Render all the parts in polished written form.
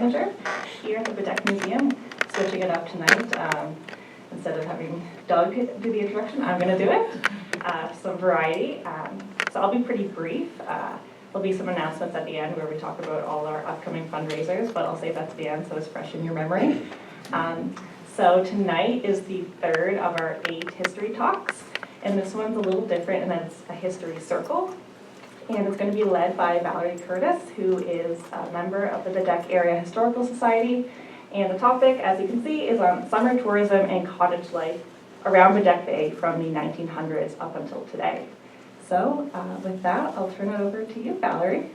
manager here at the Bedeque Museum, switching it up tonight. Instead of having Doug do the introduction, I'm going to do it. Some variety. So I'll be pretty brief. There'll be some announcements at the end where we talk about all our upcoming fundraisers, but I'll save that to the end so it's fresh in your memory. So tonight is the third of our 8 history talks, and this one's a little different in that it's a history circle. And it's going to be led by Valerie Curtis, who is a member of the Bedeque Area Historical Society. And the topic, as you can see, is on summer tourism and cottage life around Bedeque Bay from the 1900s up until today. So with that, I'll turn it over to you, Valerie.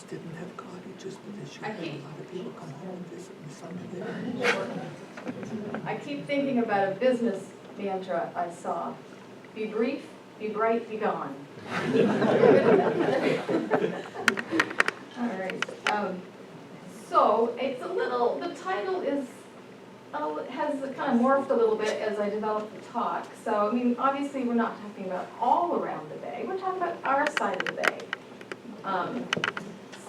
Didn't have cottages, but they should have a lot of people come home and visit in summer there. I keep thinking about a business mantra I saw. Be brief, be bright, be gone. All right. So it's a little, the title is, has kind of morphed a little bit as I developed the talk. So, I mean, obviously we're not talking about all around the bay. We're talking about our side of the bay.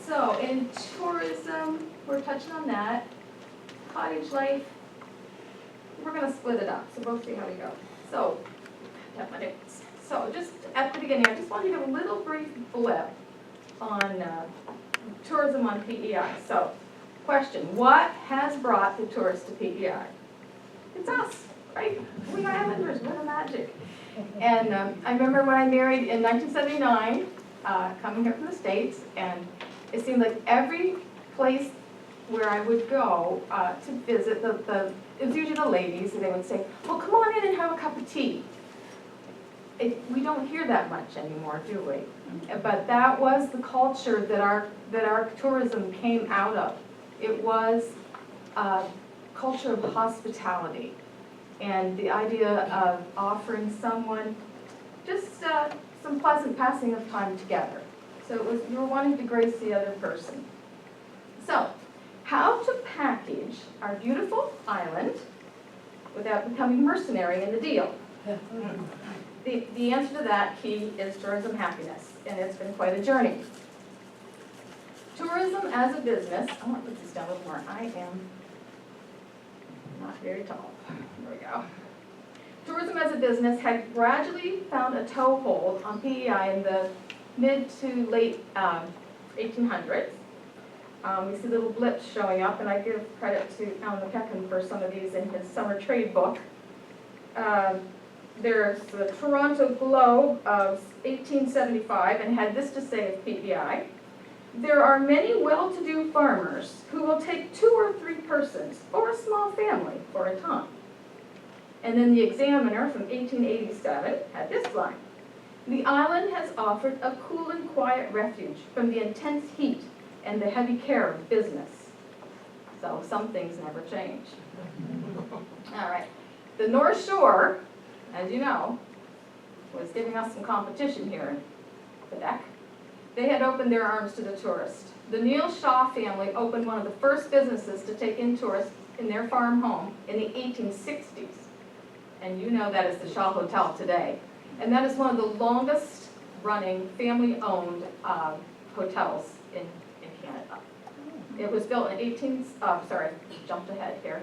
So in tourism, we're touching on that. Cottage life, we're going to split it up, so we'll see how we go. So, got my notes. So just at the beginning, I just want to give a little brief blip on tourism on PEI. So, question, what has brought the tourists to PEI? It's us, right? We Islanders, we're the magic. And I remember when I married in 1979, coming here from the States, and it seemed like every place where I would go to visit, it was usually the ladies, and they would say, well, come on in and have a cup of tea. We don't hear that much anymore, do we? But that was the culture that our tourism came out of. It was a culture of hospitality, and the idea of offering someone just some pleasant passing of time together. So it was, you were wanting to grace the other person. So, how to package our beautiful island without becoming mercenary in the deal? The answer to that key is tourism happiness, and it's been quite a journey. Tourism as a business, I want to put this down a little more. I am not very tall. There we go. Tourism as a business had gradually found a toehold on PEI in the mid to late 1800s. We see little blips showing up, and I give credit to Alan McEachran for some of these in his summer trade book. There's the Toronto Globe of 1875, and had this to say of PEI: there are many well-to-do farmers who will take 2 or 3 persons, or a small family, for a time. And then the Examiner from 1887 had this line: the island has offered a cool and quiet refuge from the intense heat and the heavy care of business. So some things never change. All right. The North Shore, as you know, was giving us some competition here in Bedeque. They had opened their arms to the tourist. The Neil Shaw family opened one of the first businesses to take in tourists in their farm home in the 1860s. And you know that is the Shaw Hotel today. And that is one of the longest running family-owned hotels in Canada. It was built in jumped ahead here.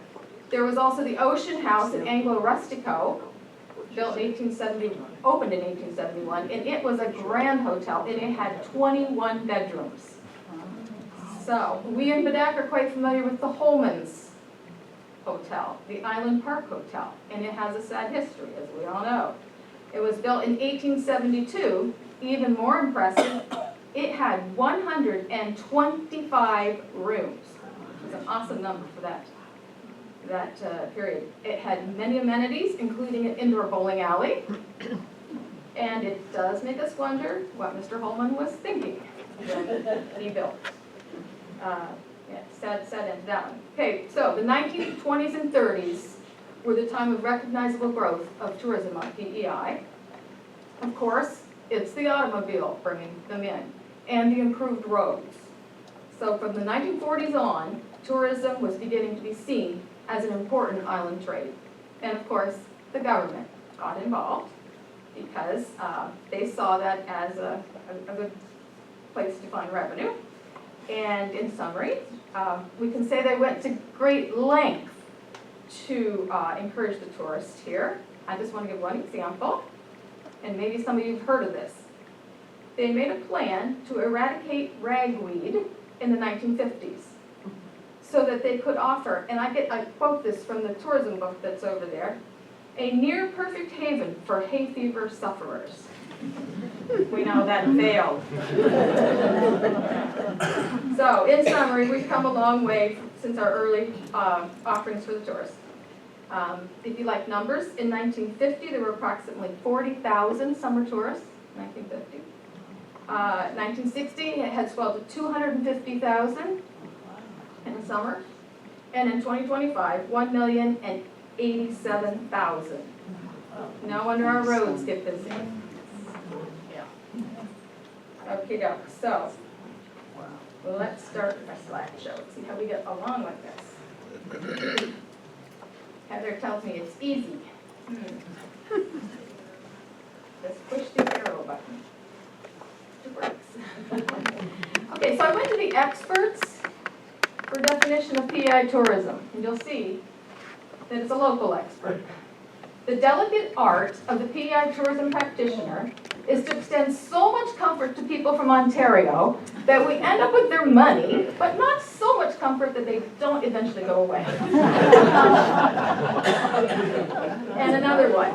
There was also the Ocean House in Anglo Rustico, built in 1870, opened in 1871, and it was a grand hotel, and it had 21 bedrooms. So, we in Bedeque are quite familiar with the Holman's Hotel, the Island Park Hotel, and it has a sad history, as we all know. It was built in 1872, even more impressive, it had 125 rooms. It's an awesome number for that period. It had many amenities, including an indoor bowling alley, and it does make us wonder what Mr. Holman was thinking when he built. Yeah, sad end to that one. Okay, so the 1920s and 30s were the time of recognizable growth of tourism on PEI. Of course, it's the automobile bringing them in, and the improved roads. So from the 1940s on, tourism was beginning to be seen as an important island trade. And of course, the government got involved because they saw that as a good place to find revenue. And in summary, we can say they went to great length to encourage the tourists here. I just want to give one example, and maybe some of you have heard of this. They made a plan to eradicate ragweed in the 1950s so that they could offer, and I quote this from the tourism book that's over there, a near perfect haven for hay fever sufferers. We know that failed. So, in summary, we've come a long way since our early offerings for the tourists. If you like numbers, in 1950 there were approximately 40,000 summer tourists, 1950. 1960 it had swelled to 250,000 in the summer. And in 2025, 1,087,000. No wonder our roads get busy. Okay, so let's start with my slideshow. See how we get along with this. Heather tells me it's easy. Just push the arrow button. It works. Okay, so I went to the experts for definition of PEI tourism, and you'll see that it's a local expert. The delicate art of the PEI tourism practitioner is to extend so much comfort to people from Ontario that we end up with their money, but not so much comfort that they don't eventually go away. And another one.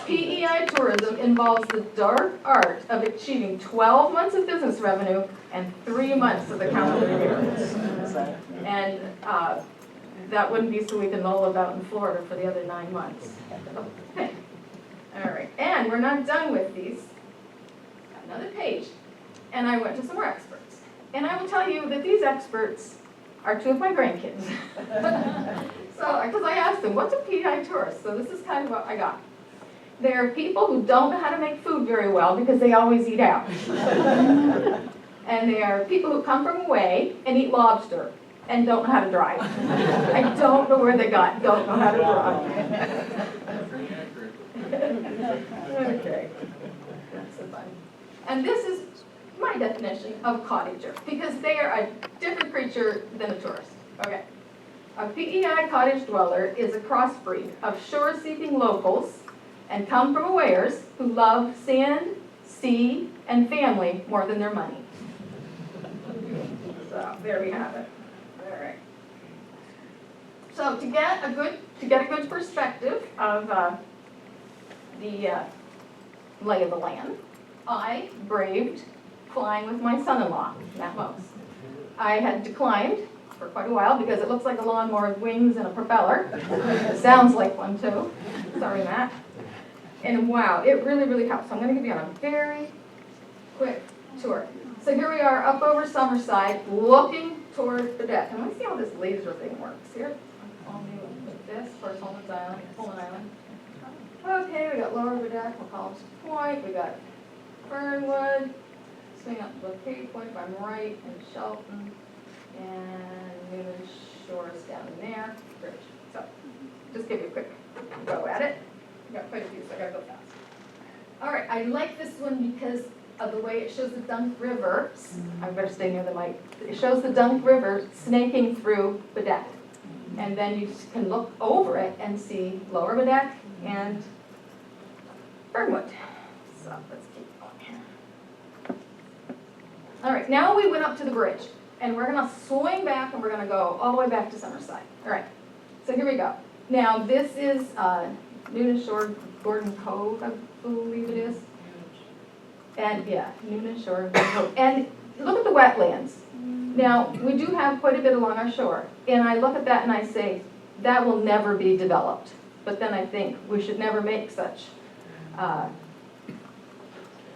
PEI tourism involves the dark art of achieving 12 months of business revenue and 3 months of the calendar year. And that wouldn't be so we can lull about in Florida for the other 9 months. Okay. All right, and we're not done with these. Got another page. And I went to some more experts. And I will tell you that these experts are two of my grandkids. So, because I asked them, what's a PEI tourist? So this is kind of what I got. They are people who don't know how to make food very well because they always eat out. And they are people who come from away and eat lobster and don't know how to drive. I don't know where they don't know how to drive. Okay, that's so fun. And this is my definition of a cottager, because they are a different creature than a tourist. Okay. A PEI cottage dweller is a crossbreed of shore-seeking locals and come-from-awayers who love sand, sea, and family more than their money. So there we have it. All right. So to get a good perspective of the lay of the land, I braved flying with my son-in-law, Matt Mose. I had declined for quite a while because it looks like a lawnmower with wings and a propeller. It sounds like one too. Sorry, Matt. And wow, it really, really helps. So I'm going to give you on a very quick tour. So here we are up over Summerside, looking toward Bedeque. And let's see how this laser thing works here. I'll do with this for Pullman Island. Okay, we got Lower Bedeque, McCollum's Point, we got Fernwood, swing up to Cape Point if I'm right, and Shelton, and Newman Shores down there. Bridge. So, just give you a quick go at it. We've got quite a few, so I gotta go fast. All right, I like this one because of the way it shows the Dunk River. I better stay near the mic. It shows the Dunk River snaking through Bedeque. And then you can look over it and see Lower Bedeque and Fernwood. So let's keep going here. All right, now we went up to the bridge. And we're going to swing back and we're going to go all the way back to Summerside. All right, so here we go. Now this is Newnan Shore, Gordon Cove, I believe it is. And yeah, Newnan Shore, Gordon Cove. And look at the wetlands. Now, we do have quite a bit along our shore. And I look at that and I say, that will never be developed. But then I think we should never make such,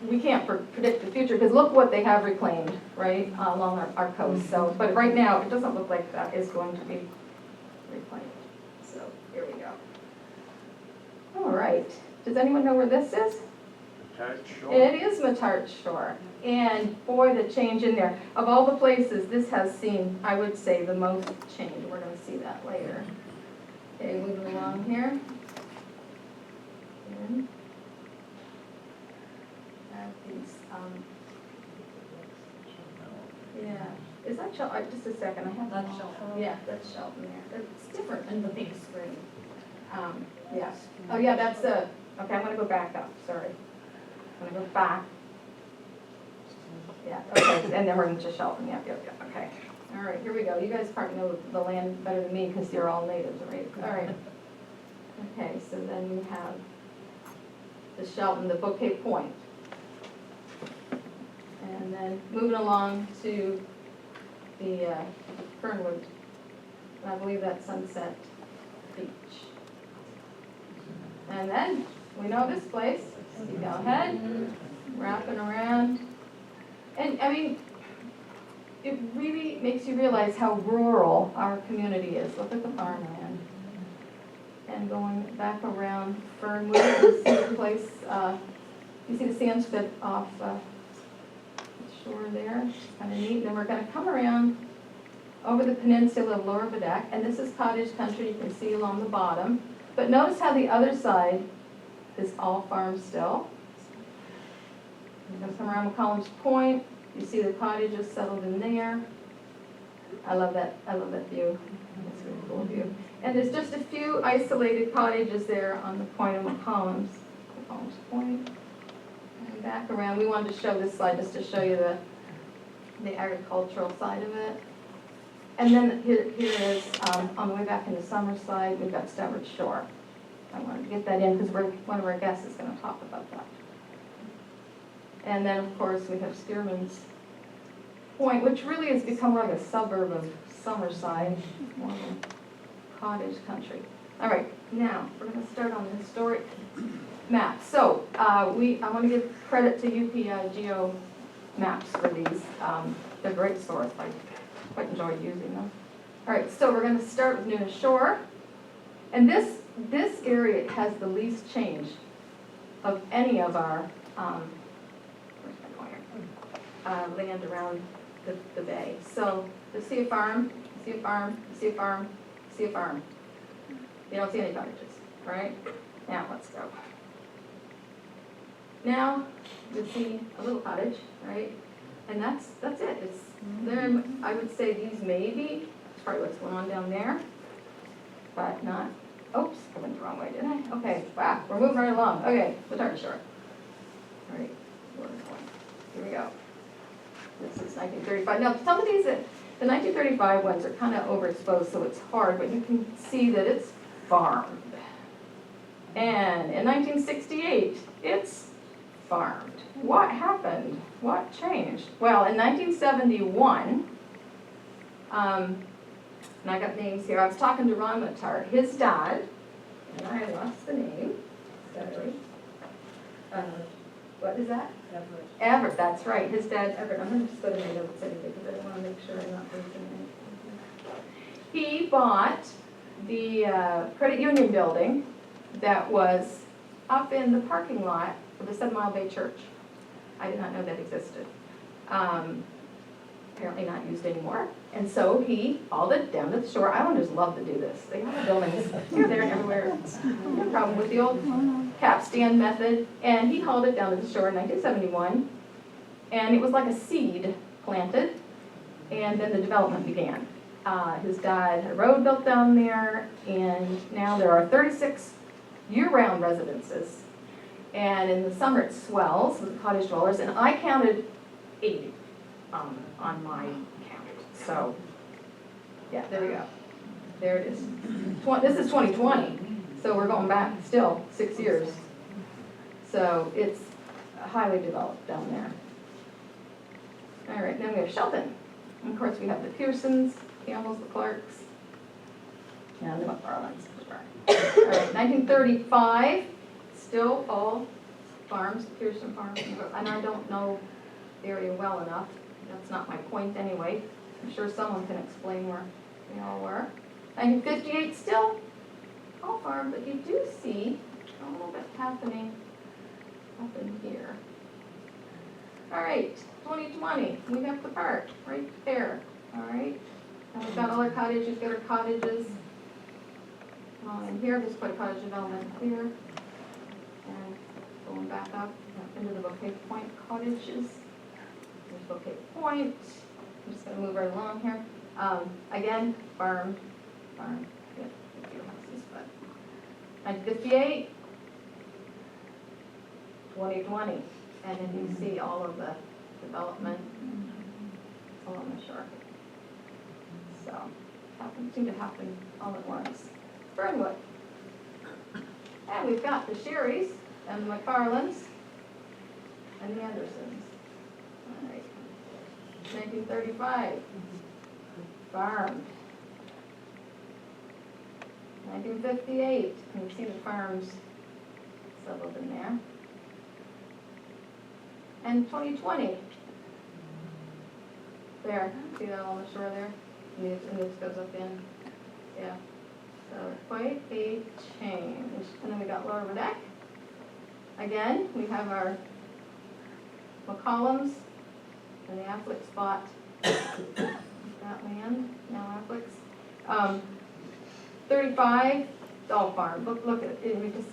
we can't predict the future, because look what they have reclaimed, right, along our coast. So, but right now, it doesn't look like that is going to be reclaimed. So, here we go. All right. Does anyone know where this is? Shore. It is Matart Shore. And boy, the change in there. Of all the places, this has seen, I would say, the most change. We're going to see that later. Okay, moving along here. And have these, yeah, is that Shelton? Just a second, I have. That's Shelton. Yeah, that's Shelton there. It's different than the big screen. Yes. Oh, yeah, that's okay, I'm gonna go back up, sorry. I'm gonna go back. Yeah, okay, and then we're into Shelton, yep, okay. All right, here we go. You guys probably know the land better than me because you're all natives, right? All right. Okay, so then you have the Shelton, the Bouquet Point. And then moving along to the Fernwood, I believe that's Sunset Beach. And then, we know this place, you go ahead, wrapping around. And, I mean, it really makes you realize how rural our community is. Look at the farmland. And going back around Fernwood, you see the place, you see the sand spit off the shore there, kind of neat. Then we're going to come around over the peninsula of Lower Bedeque, and this is cottage country, you can see along the bottom. But notice how the other side is all farm still. You're going to come around McCollum's Point, you see the cottages settled in there. I love that view. It's a really cool view. And there's just a few isolated cottages there on the point of McCollum's Point. And back around, we wanted to show this slide just to show you the agricultural side of it. And then here is, on the way back into Summerside, we've got Starboard Shore. I wanted to get that in because one of our guests is going to talk about that. And then, of course, we have Spearman's Point, which really has become like a suburb of Summerside, more of a cottage country. All right, now we're going to start on the historic map. So I want to give credit to UPI Geo Maps for these. They're a great source. I quite enjoyed using them. All right, so we're going to start with Nuna Shore. And this area has the least change of any of our where's my pointer? Land around the bay. So you see a farm, you see a farm, you see a farm, you see a farm. You don't see any cottages, right? Now let's go. Now you see a little cottage, right? And that's it. It's there. I would say these maybe. That's probably what's going on down there, but not. Oops, I went the wrong way, didn't I? Okay, wow, we're moving right along. Okay, we'll turn short. All right, here we go. This is 1935. Now, some of these, the 1935 ones are kind of overexposed, so it's hard, but you can see that it's farmed. And in 1968, it's farmed. What happened? What changed? Well, in 1971, and I got names here. I was talking to Ron Matar, his dad, and I lost the name. Sorry. What is that? Everett. Everett, that's right. His dad, Everett. I'm going to just go to my notes anyway because I want to make sure I'm not losing it. He bought the credit union building that was up in the parking lot of the 7 Mile Bay Church. I did not know that existed. Apparently not used anymore. And so he hauled it down to the shore. Islanders love to do this. They have buildings here, there, and everywhere. No problem with the old capstan method. And he hauled it down to the shore in 1971. And it was like a seed planted. And then the development began. His dad had a road built down there. And now there are 36 year-round residences. And in the summer it swells with cottage dwellers. And I counted 80 on my count. So, yeah, there we go. There it is. This is 2020, so we're going back still 6 years. So it's highly developed down there. All right, then we have Shelton. And of course, we have the Pearsons, Campbells, the Clarks, and the McFarlands. All right, 1935, still all farms, Pearson farms, and I don't know the area well enough. That's not my point anyway. I'm sure someone can explain where they all were. 1958, still all farm, but you do see a little bit happening up in here. All right, 2020, we have the park right there. All right, and we've got all our cottages, we've got our cottages. Come on in here, just put a cottage development here. And going back up into the Bedeque Point cottages. There's Bedeque Point. I'm just gonna move right along here. Again, farm, yeah, a few houses, but 1958, 2020, and then you see all of the development along the shore. So, seemed to happen all at once. Fernwood. And we've got the Sherrys and the McFarlands and the Andersons. All right. 1935. Farmed. 1958. And you see the farms settled in there. And 2020. There, see that on the shore there? And this goes up in, yeah. So quite a change. And then we got Lower Bedeque. Again, we have our McCollums and the Affleck spot. That land, now Affleck's. 35, all farm. Look at it. We just,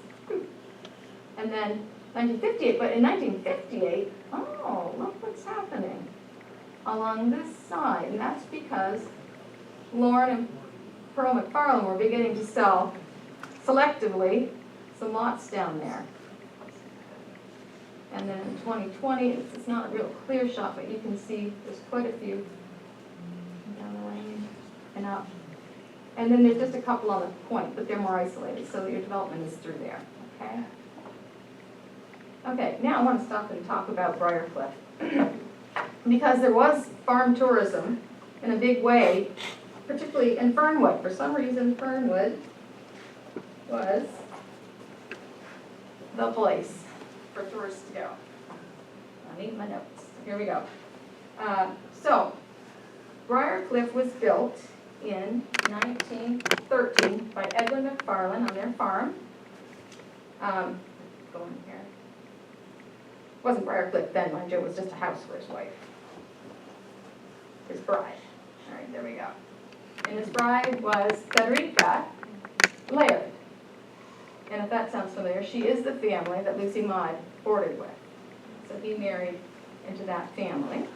and then 1958, but in 1958, oh, look what's happening along this side. And that's because Lauren and Pearl McFarland were beginning to sell selectively some lots down there. And then in 2020, it's not a real clear shot, but you can see there's quite a few down the lane and up. And then there's just a couple on the point, but they're more isolated, so your development is through there, okay? Okay, now I want to stop and talk about Briarcliff. Because there was farm tourism in a big way, particularly in Fernwood. For some reason, Fernwood was the place for tourists to go. I need my notes. Here we go. So, Briarcliff was built in 1913 by Edwin McFarland on their farm. Go in here. It wasn't Briarcliff then, mind you, it was just a house for his wife. His bride. All right, there we go. And his bride was Frederica Laird. And if that sounds familiar, she is the family that Lucy Maud boarded with. So he married into that family.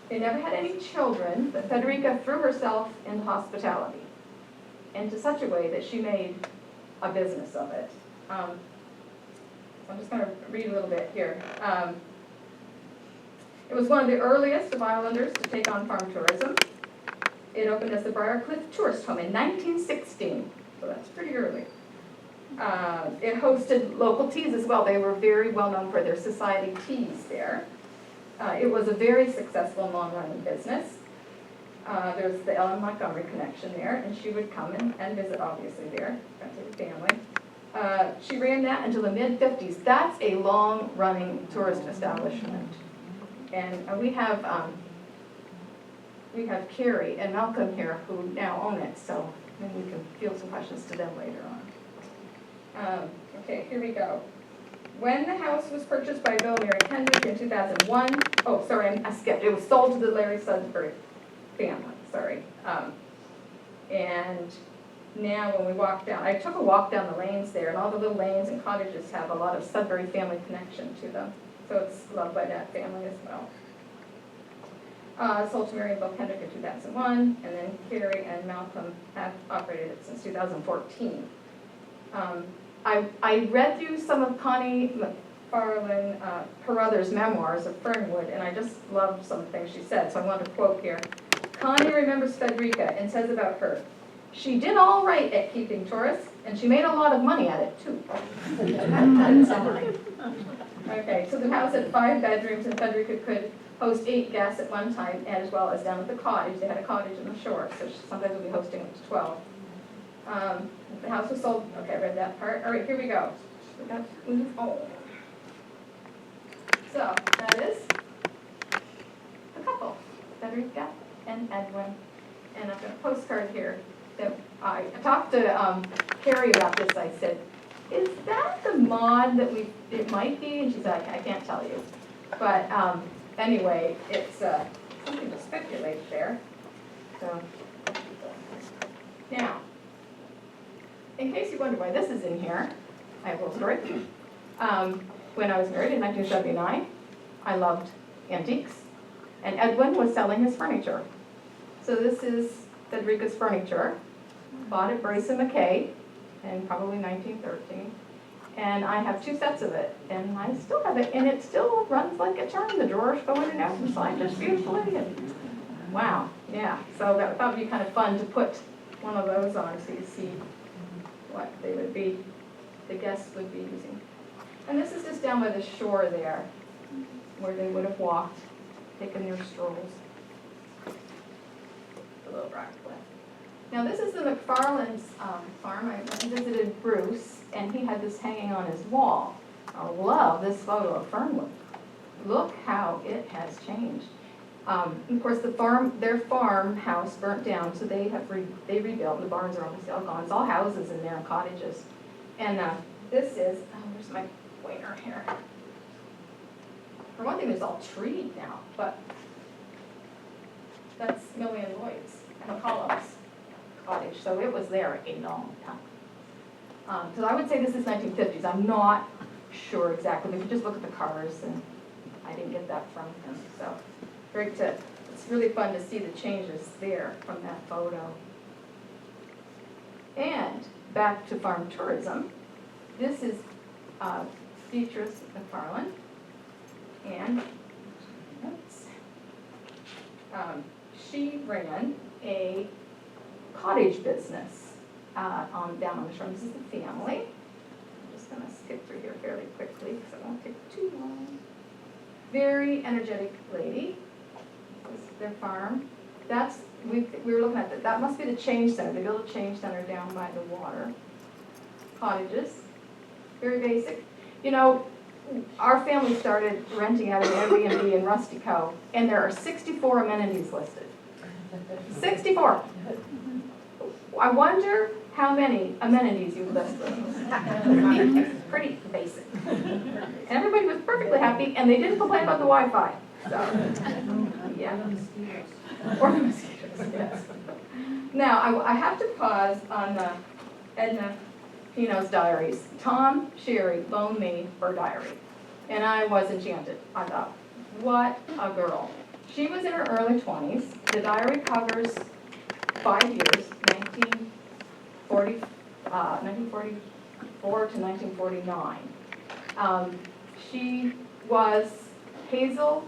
They never had any children, but Frederica threw herself into hospitality into such a way that she made a business of it. I'm just going to read a little bit here. It was one of the earliest of Islanders to take on farm tourism. It opened as the Briarcliff Tourist Home in 1916, so that's pretty early. It hosted local teas as well. They were very well known for their society teas there. It was a very successful and long-running business. There's the Ellen Montgomery connection there, and she would come and visit, obviously, there, the family. She ran that until the mid-50s. That's a long-running tourist establishment. And we have Carrie and Malcolm here who now own it, so maybe we can field some questions to them later on. Okay, here we go. When the house was purchased by Bill and Mary Kendrick in 2001, oh, sorry, I skipped. It was sold to the Larry Sudbury family, sorry. And now when we walk down, I took a walk down the lanes there, and all the little lanes and cottages have a lot of Sudbury family connection to them. So it's loved by that family as well. Sold to Mary and Bill Kendrick in 2001, and then Carrie and Malcolm have operated it since 2014. I read through some of Connie McFarland Carruthers' memoirs of Fernwood, and I just loved some things she said, so I want to quote here. Connie remembers Frederica and says about her, "She did all right at keeping tourists, and she made a lot of money at it, too." Okay, so the house had 5 bedrooms, and Frederica could host 8 guests at one time, and as well as down at the cottage. They had a cottage in the shore, so sometimes we'll be hosting up to 12. The house was sold, okay, I read that part. All right, here we go. We got to move on. So, that is the couple, Frederica and Edwin. And I've got a postcard here that I talked to Carrie about this. I said, "Is that the mod that it might be?" And she's like, "I can't tell you." But anyway, it's something to speculate there. So, now, in case you wonder why this is in here, I have a little story. When I was married in 1979, I loved antiques, and Edwin was selling his furniture. So this is Frederica's furniture, bought at Brace and McKay in probably 1913. And I have 2 sets of it, and I still have it, and it still runs like a charm. The drawers go in and out and slide just beautifully, and wow, yeah. So that would be kind of fun to put one of those on so you see what they would be, the guests would be using. And this is just down by the shore there, where they would have walked, taken their strolls. A little rock cliff. Now this is the McFarland's farm. I visited Bruce, and he had this hanging on his wall. I love this photo of Fernwood. Look how it has changed. Of course, their farmhouse burnt down, so they rebuilt. The barns are almost all gone. It's all houses in there, cottages. And this is, where's my pointer here? For one thing, it's all treed now, but that's Millie and Lloyd's and McCollum's cottage, so it was there a long time. So I would say this is 1950s. I'm not sure exactly, but if you just look at the cars, and I didn't get that from him. So it's really fun to see the changes there from that photo. And back to farm tourism. This is Beatrice McFarland, and she ran a cottage business down on the shore. This is the family. I'm just going to skip through here fairly quickly because it won't take too long. Very energetic lady. This is their farm. We were looking at that must be the change center. They built a change center down by the water. Cottages, very basic. You know, our family started renting out an Airbnb in Rusty Cove, and there are 64 amenities listed. 64. I wonder how many amenities you listed. Pretty basic. And everybody was perfectly happy, and they didn't complain about the Wi-Fi. So, yeah. Or the mosquitoes, yes. Now, I have to pause on Edna Pino's diaries. Tom Sherry loaned me her diary, and I was enchanted. I thought, what a girl. She was in her early 20s. The diary covers 5 years, 1944 to 1949. She was Hazel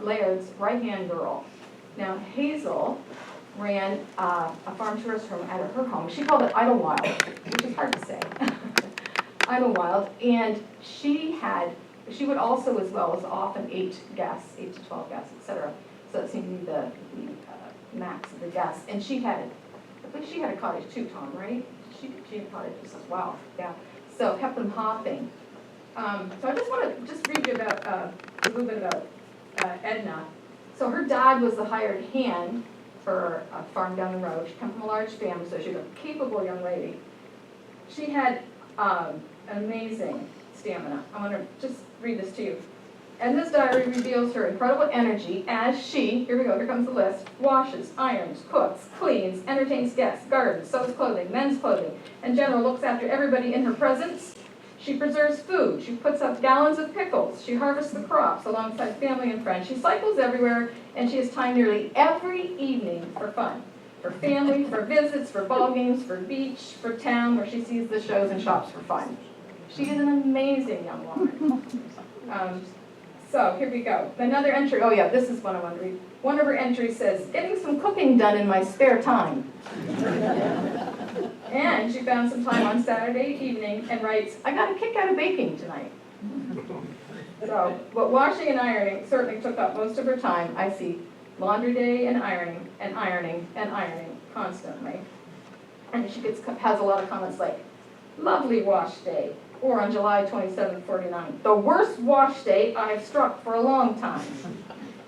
Laird's right-hand girl. Now, Hazel ran a farm tourist home out of her home. She called it Idlewild, which is hard to say. Idlewild, and she would also, as well as often 8 to 12 guests, etc. So that seemed to be the max of the guests. And I believe she had a cottage too, Tom, right? She had cottages as well, yeah. So kept them hopping. So I just want to read you about a little bit about Edna. So her dad was the hired hand for a farm down the road. She came from a large family, so she was a capable young lady. She had amazing stamina. I want to just read this to you. Edna's diary reveals her incredible energy as she, here we go, here comes the list, washes, irons, cooks, cleans, entertains guests, gardens, sews clothing, men's clothing, in general looks after everybody in her presence. She preserves food. She puts up gallons of pickles. She harvests the crops alongside family and friends. She cycles everywhere, and she has time nearly every evening for fun. For family, for visits, for ball games, for beach, for town, where she sees the shows and shops for fun. She is an amazing young woman. So here we go. Another entry. Oh yeah, this is one I want to read. One of her entries says, "Getting some cooking done in my spare time." And she found some time on Saturday evening and writes, "I got a kick out of baking tonight." So, but washing and ironing certainly took up most of her time. I see laundry day and ironing and ironing and ironing constantly. And she has a lot of comments like, "Lovely wash day," or on July 27, 49, "The worst wash day I've struck for a long time."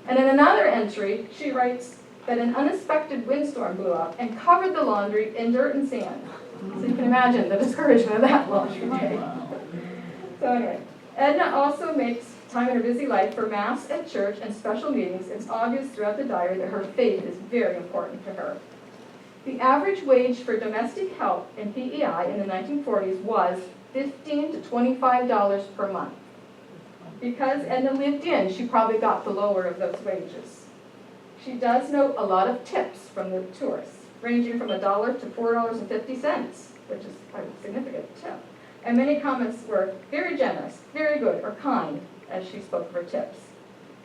And in another entry, she writes that an unexpected windstorm blew up and covered the laundry in dirt and sand. So you can imagine the discouragement of that laundry day. So anyway, Edna also makes time in her busy life for Mass at church and special meetings. It's obvious throughout the diary that her faith is very important to her. The average wage for domestic help in PEI in the 1940s was $15 to $25 per month. Because Edna lived in, she probably got the lower of those wages. She does note a lot of tips from the tourists, ranging from $1 to $4.50, which is quite a significant tip. And many comments were very generous, very good, or kind, as she spoke of her tips.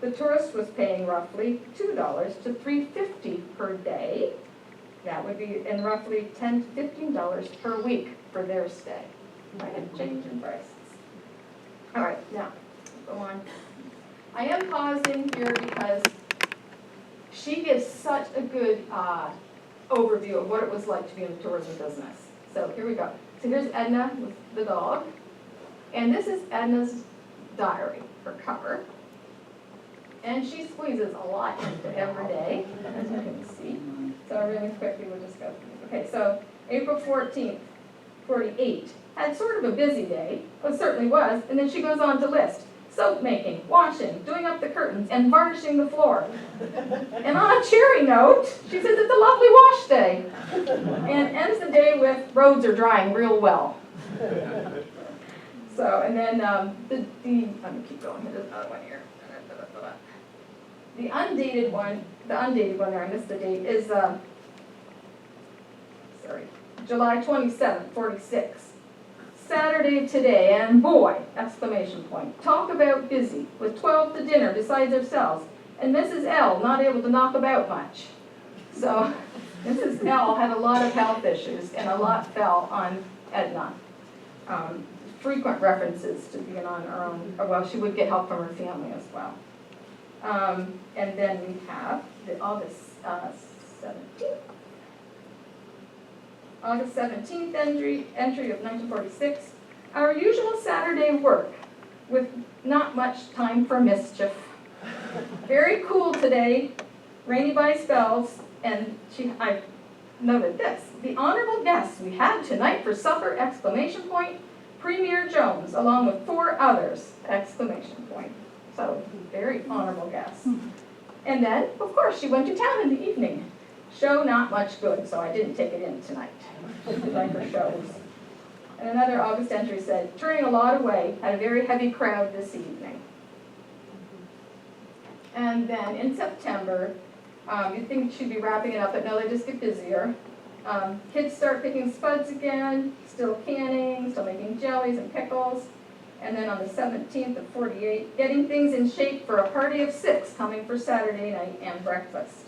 The tourist was paying roughly $2 to $3.50 per day. That would be in roughly $10 to $15 per week for their stay. Quite a change in prices. All right, now, go on. I am pausing here because she gives such a good overview of what it was like to be in the tourism business. So here we go. So here's Edna with the dog. And this is Edna's diary, her cover. And she squeezes a lot into every day, as you can see. So really quickly, we'll just go through. Okay, so April 14th, 48. Had sort of a busy day. Well, it certainly was. And then she goes on to list soap making, washing, doing up the curtains, and varnishing the floor. And on a cheery note, she says it's a lovely wash day. And ends the day with roads are drying real well. So, and then let me keep going. There's another one here. The undated one there, I missed the date, is July 27th, 46. Saturday today, and boy, exclamation point. Talk about busy, with 12 to dinner besides ourselves, and Mrs. L not able to knock about much. So Mrs. L had a lot of health issues, and a lot fell on Edna. Frequent references to being on her own, or well, she would get help from her family as well. And then we have the August 17th. August 17th entry of 1946. Our usual Saturday work with not much time for mischief. Very cool today, rainy by spells, and I noted this. The honorable guests we had tonight for supper, exclamation point, Premier Jones, along with 4 others, exclamation point. So, very honorable guests. And then, of course, she went to town in the evening. Show not much good, so I didn't take it in tonight. Like her shows. And another August entry said, turning a lot away, had a very heavy crowd this evening. And then in September, you'd think she'd be wrapping it up, but no, they just get busier. Kids start picking spuds again, still canning, still making jellies and pickles. And then on the 17th of 48, getting things in shape for a party of 6 coming for Saturday night and breakfast.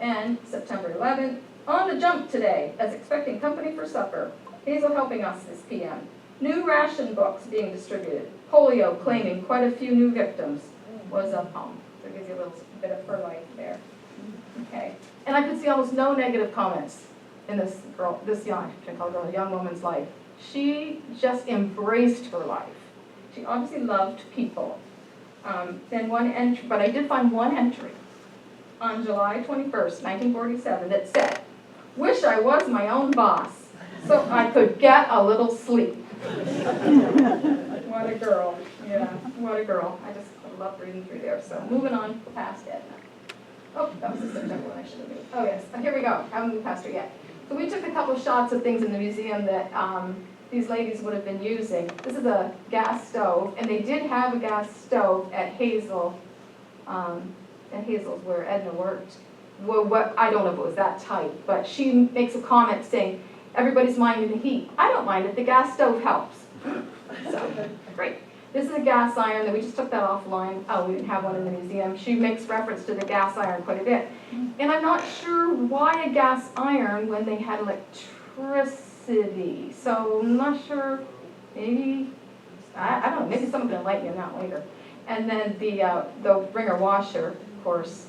And September 11th, on the jump today, as expecting company for supper. Hazel helping us this PM. New ration books being distributed. Polio claiming quite a few new victims. Was a poem. So it gives you a little bit of her life there. Okay. And I could see almost no negative comments in this girl, this young woman's life. She just embraced her life. She obviously loved people. Then one entry, but I did find one entry on July 21st, 1947 that said, wish I was my own boss so I could get a little sleep. What a girl. Yeah, what a girl. I just love reading through there. So moving on past Edna. Oh, that was the September one I should have moved. Oh yes, here we go. I haven't moved past her yet. So we took a couple shots of things in the museum that these ladies would have been using. This is a gas stove, and they did have a gas stove at Hazel's where Edna worked. Well, I don't know if it was that tight, but she makes a comment saying, everybody's minding the heat. I don't mind it, the gas stove helps. So, great. This is a gas iron that we just took that offline. Oh, we didn't have one in the museum. She makes reference to the gas iron quite a bit. And I'm not sure why a gas iron when they had electricity. So I'm not sure, maybe, I don't know, maybe someone can enlighten me on that later. And then the wringer washer, of course,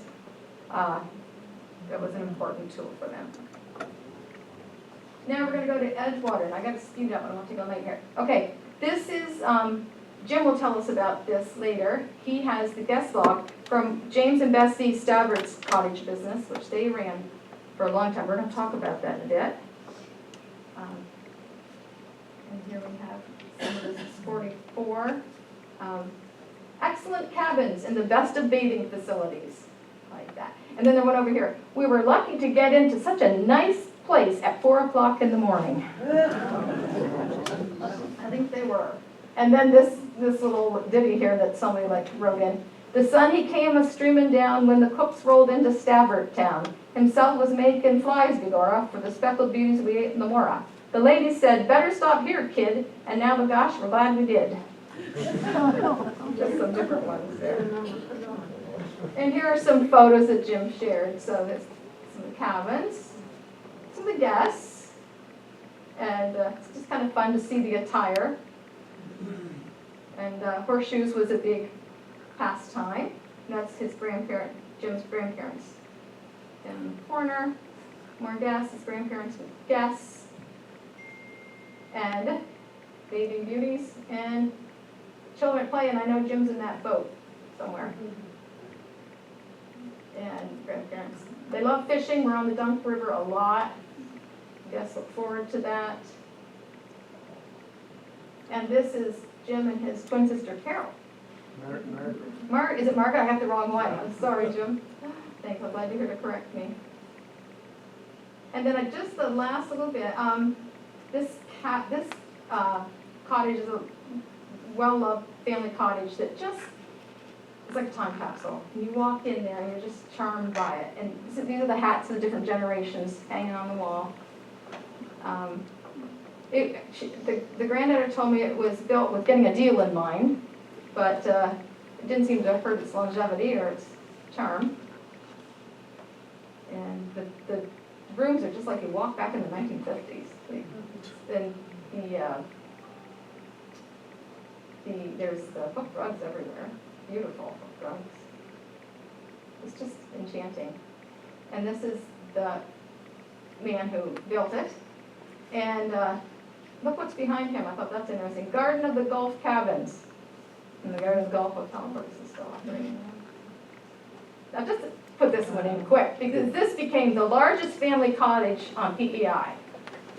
that was an important tool for them. Now we're going to go to Edgewater, and I got to speed up, I don't want to go late here. Okay, this is, Jim will tell us about this later. He has the guest log from James and Bessie Stabbert's cottage business, which they ran for a long time. We're going to talk about that in a bit. And here we have some of this is 44. Excellent cabins in the best of bathing facilities, like that. And then the one over here. We were lucky to get into such a nice place at 4 o'clock in the morning. I think they were. And then this little ditty here that somebody like wrote in. The sun he came a-streaming down when the cooks rolled into Stavert town. Himself was making flies, begorra, for the speckled beauties we ate in the Mora. The ladies said, better stop here, kid, and now, begosh, we're glad we did. Just some different ones there. And here are some photos that Jim shared. So there's some of the cabins, some of the guests, and it's just kind of fun to see the attire. And horseshoes was a big pastime. And that's his Jim's grandparents. In the corner, more guests, his grandparents with guests. And bathing beauties and children at play, and I know Jim's in that boat somewhere. And grandparents. They love fishing. We're on the Dunk River a lot. Guests look forward to that. And this is Jim and his twin sister Carol. Mark, is it Margaret? I got the wrong one. I'm sorry, Jim. Thanks. I'm glad you're here to correct me. And then just the last little bit. This cottage is a well-loved family cottage that just it's like a time capsule. You walk in there and you're just charmed by it. And so these are the hats of the different generations hanging on the wall. The granddaughter told me it was built with getting a deal in mind, but it didn't seem to hurt its longevity or its charm. And the rooms are just like you walk back in the 1950s. There's the hook rugs everywhere. Beautiful hook rugs. It's just enchanting. And this is the man who built it. And look what's behind him. I thought that's interesting. Garden of the Gulf Cabins. And the Garden of the Gulf Hotel, of course, is still operating. Now just to put this one in quick, because this became the largest family cottage on PEI.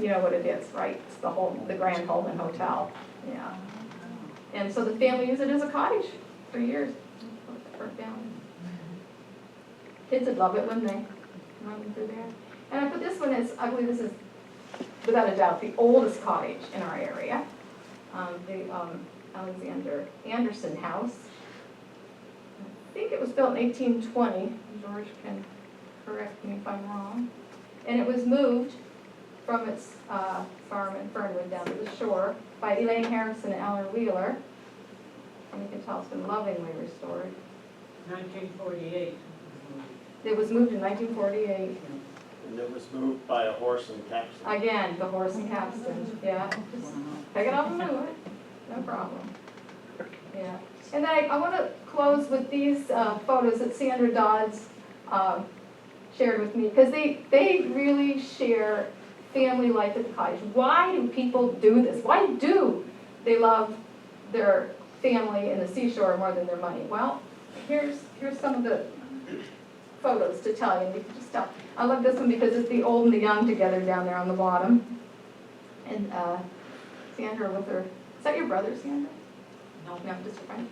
You know what it is, right? It's the Grand Holman Hotel. Yeah. And so the family used it as a cottage for years. Burnt down. Kids would love it, wouldn't they? Running through there. And I put this one as, I believe this is, without a doubt, the oldest cottage in our area. The Alexander Anderson House. I think it was built in 1820. George can correct me if I'm wrong. And it was moved from its farm in Fernwood down to the shore by Elaine Harrison and Eleanor Wheeler. And you can tell it's been lovingly restored. 1948. It was moved in 1948. And it was moved by a horse and capstan. Again, the horse and capstan. Yeah, just pick it up and move it. No problem. Yeah. And then I want to close with these photos that Sandra Dodds shared with me, because they really share family life at the cottage. Why do people do this? Why do they love their family and the seashore more than their money? Well, here's some of the photos to tell you. You can just tell. I love this one because it's the old and the young together down there on the bottom. And Sandra with her, is that your brother, Sandra? No, just a friend.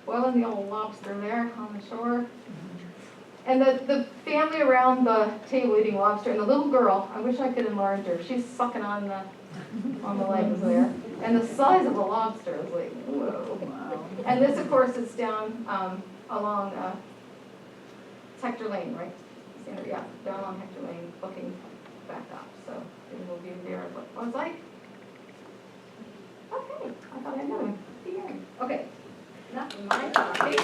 Boiling the old lobster there on the shore. And the family around the table eating lobster, and the little girl, I wish I could enlarge her. She's sucking on the legs there. And the size of the lobster is like, whoa. Wow. And this, of course, is down along Hector Lane, right? Yeah, down on Hector Lane, looking back up. So we'll be there of what it was like. Okay, I thought I had one. The end. Okay, not my copy.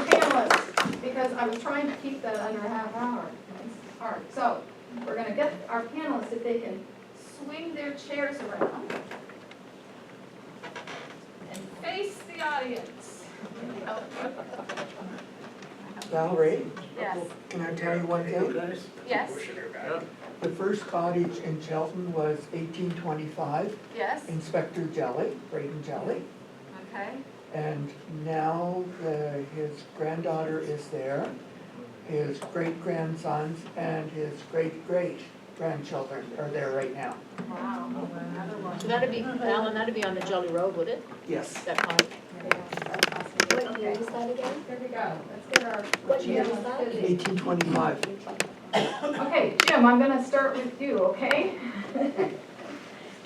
Panelists, because I was trying to keep that under a half hour. It's hard. So we're going to get our panelists, if they can swing their chairs around and face the audience. Valerie, Yes. can I tell you one thing? Yes. The first cottage in Chelton was 1825, Yes. Inspector Jelly, Braden Jelly. Okay. And now his granddaughter is there, his great-grandsons, and his great-great-grandchildren are there right now. Wow. So that'd be, Alan, that'd be on the Jolly Road, would it? Yes. That cottage? Yeah, that's awesome. What year was that again? Here we go, let's get our. What year was that? 1825. Okay, Jim, I'm gonna start with you, okay?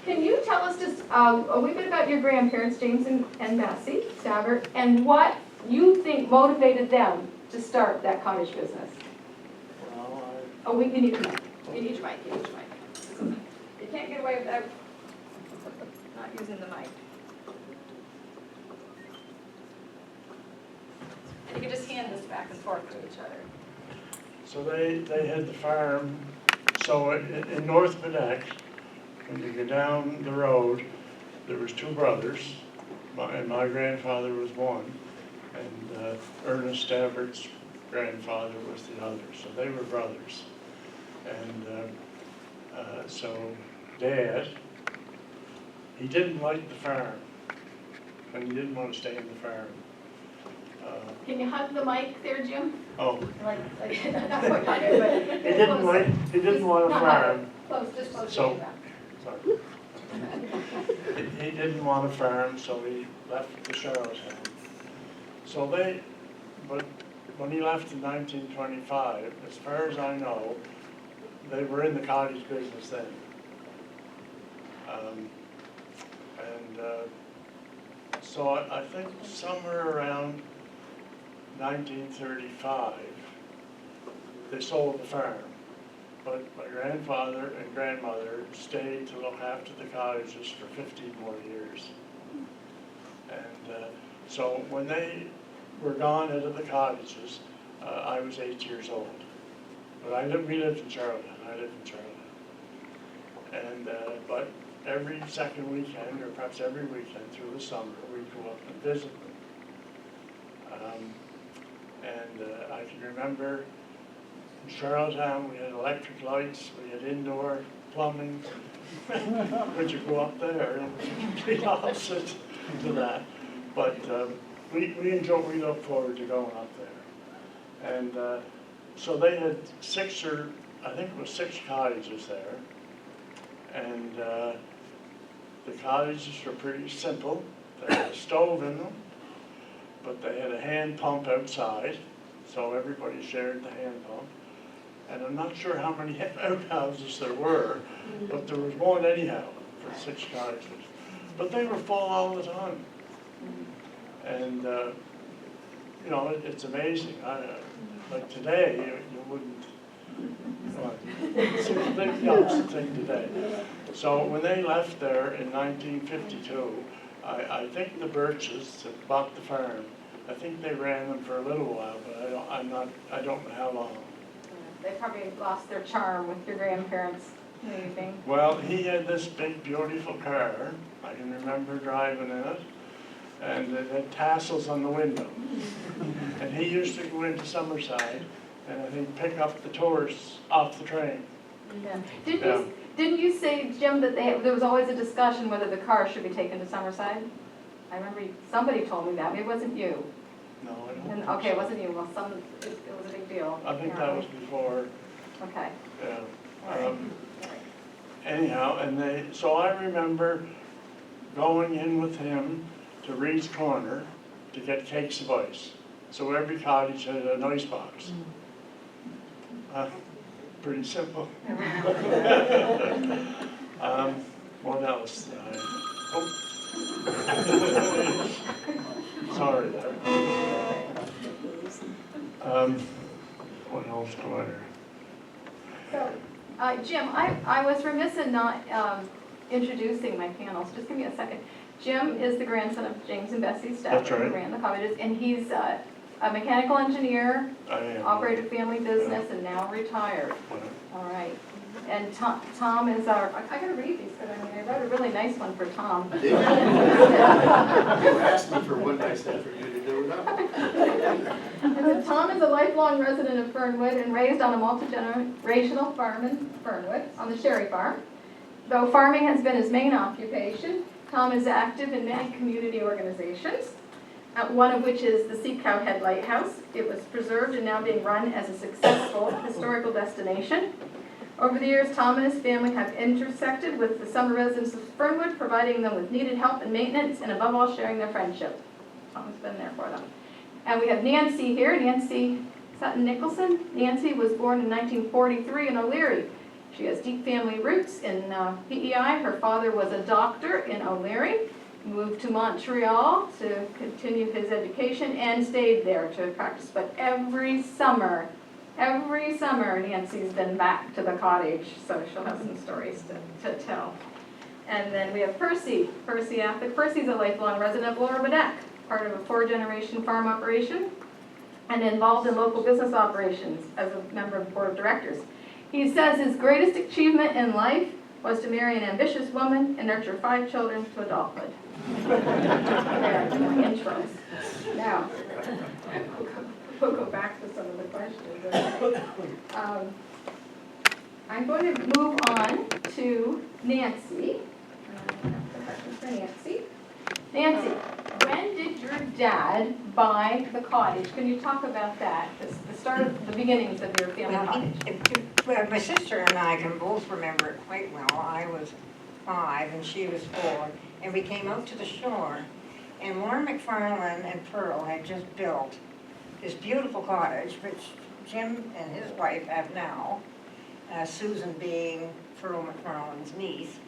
Can you tell us just a wee bit about your grandparents, James and Bessie Stabbert, and what you think motivated them to start that cottage business? Well, Oh, you need a mic. You need your mic, you need your mic. You can't get away without not using the mic. And you can just hand this back and forth to each other. So they had the farm, so in North Bedeque, when you go down the road, there was two brothers, and my grandfather was one, and Ernest Stabbert's grandfather was the other, so they were brothers. And so Dad, he didn't like the farm, and he didn't want to stay in the farm. Can you hug the mic there, Jim? Oh, Like, not quite hug it, but. he didn't want a farm. Close, just close. So- to Sorry. He didn't want a farm, so he left the Charlottetown. But when he left in 1925, as far as I know, they were in the cottage business then. So I think somewhere around 1935, they sold the farm. But my grandfather and grandmother stayed to look after the cottages for 15 more years. And so when they were gone out of the cottages, I was 8 years old. But we lived in Charlottetown. I lived in Charlottetown. And but every second weekend, or perhaps every weekend through the summer, we'd go up and visit them. I can remember in Charlottetown, we had electric lights, we had indoor plumbing. Would you go up there? It was the complete opposite to that. But we look forward to going up there. And so they had I think it was 6 cottages there. And the cottages were pretty simple. They had a stove in them, but they had a hand pump outside, so everybody shared the hand pump. And I'm not sure how many outhouses there were, but there was one anyhow for 6 cottages. But they were full all the time. And, you know, it's amazing. Like today, you wouldn't, it's the opposite thing today. So when they left there in 1952, I think the Birches that bought the farm, I think they ran them for a little while, but I don't know how long. They probably lost their charm with your grandparents, maybe. Well, he had this big, beautiful car. I can remember driving in it, and it had tassels on the window. And he used to go into Summerside, and I think pick up the tourists off the train. Yeah. Didn't you say, Jim, that there was always a discussion whether the car should be taken to Summerside? I remember somebody told me that. It wasn't you. No, I don't think Okay, it so. wasn't you. Well, it was a big deal. I think that was before, Okay. yeah. All right. Anyhow, so I remember going in with him to Reed's Corner to get cakes of ice. So every cottage had an ice box. Pretty simple. What else? Sorry there. What else do I? So, Jim, I was remiss in not introducing my panels. Just give me a second. Jim is the grandson of James and Bessie Stafford, That's right. who ran the cottages, and he's a mechanical engineer, I am. operated family business, and now retired. All right. And Tom is our, I gotta read these, because I wrote a really nice one for Tom. You asked me for one nice thing for you to do it up. And so Tom is a lifelong resident of Fernwood and raised on a multi-generational farm in Fernwood, on the Sherry Farm. Though farming has been his main occupation, Tom is active in many community organizations, one of which is the Sea Cow Head Lighthouse. It was preserved and now being run as a successful historical destination. Over the years, Tom and his family have intersected with the summer residents of Fernwood, providing them with needed help and maintenance, and above all, sharing their friendship. Tom's been there for them. And we have Nancy here, Nancy Sutton Nicholson. Nancy was born in 1943 in O'Leary. She has deep family roots in PEI. Her father was a doctor in O'Leary, moved to Montreal to continue his education and stayed there to practice. But every summer, Nancy's been back to the cottage, so she'll have some stories to tell. And then we have Percy Athick. Percy's a lifelong resident of Lower Bedeque, part of a 4-generation farm operation, and involved in local business operations as a member of the board of directors. He says his greatest achievement in life was to marry an ambitious woman and nurture 5 children to adulthood. There, my intros. Now, we'll go back to some of the questions. I'm going to move on to Nancy. Nancy, when did your dad buy the cottage? Can you talk about that? The start of the beginnings of your family cottage. Well, my sister and I can both remember it quite well. I was 5 and she was 4, and we came out to the shore, and Warren McFarland and Pearl had just built this beautiful cottage, which Jim and his wife have now, Susan being Pearl McFarland's niece.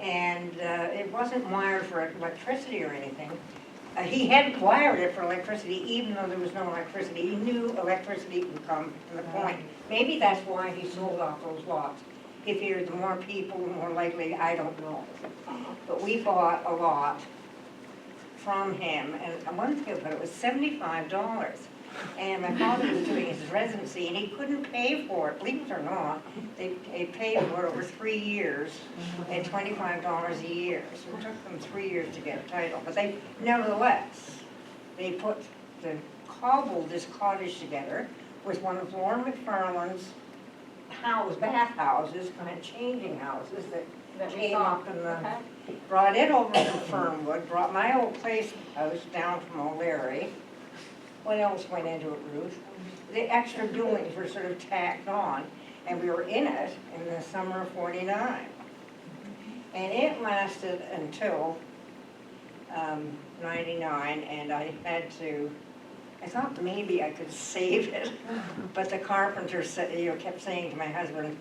And it wasn't wired for electricity or anything. He hadn't wired it for electricity, even though there was no electricity. He knew electricity would come to the point. Maybe that's why he sold off those lots. He figured the more people, the more likely, I don't know. But we bought a lot from him, and one thing about it was $75. And my father was doing his residency, and he couldn't pay for it, believe it or not. They paid for it over 3 years at $25 a year. So it took them 3 years to get a title. But they, nevertheless, they cobbled this cottage together with one of Lauren McFarland's bathhouses, kind of changing houses that came up in the, brought it over from Fernwood, brought my old place house down from O'Leary. What else went into it, Ruth? The extra buildings were sort of tacked on, and we were in it in the summer of '49. And it lasted until 99, and I thought maybe I could save it, but the carpenter said, kept saying to my husband,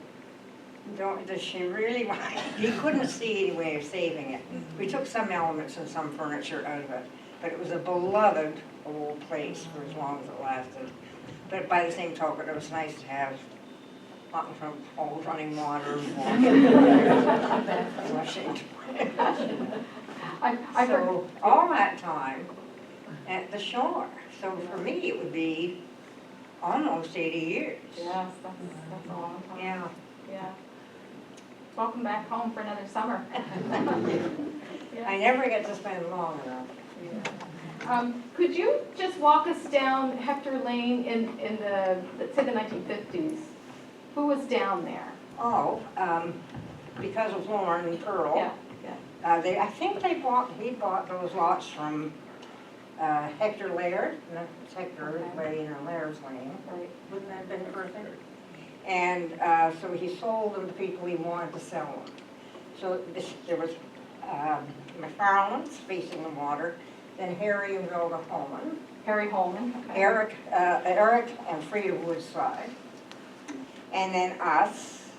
does she really want it? He couldn't see any way of saving it. We took some elements and some furniture out of it, but it was a beloved old place for as long as it lasted. But by the same token, it was nice to have old running water and washing. So all that time at the shore. So for me, it would be almost 80 years. Yes, that's a long time. Yeah. Yeah. Welcome back home for another summer. I never get to spend long enough. Could you just walk us down Hector Lane in the, let's say the 1950s? Who was down there? Oh, because of Lauren and Pearl. Yeah. I think he bought those lots from Hector Laird. No, it's Hector Way in Laird's Lane. Right. Wouldn't that have been perfect? And so he sold them to people he wanted to sell them. So there was McFarland's facing the water, then Harry and Rhoda Holman. Harry Holman. Okay. Eric and Frida Woodside, and then us.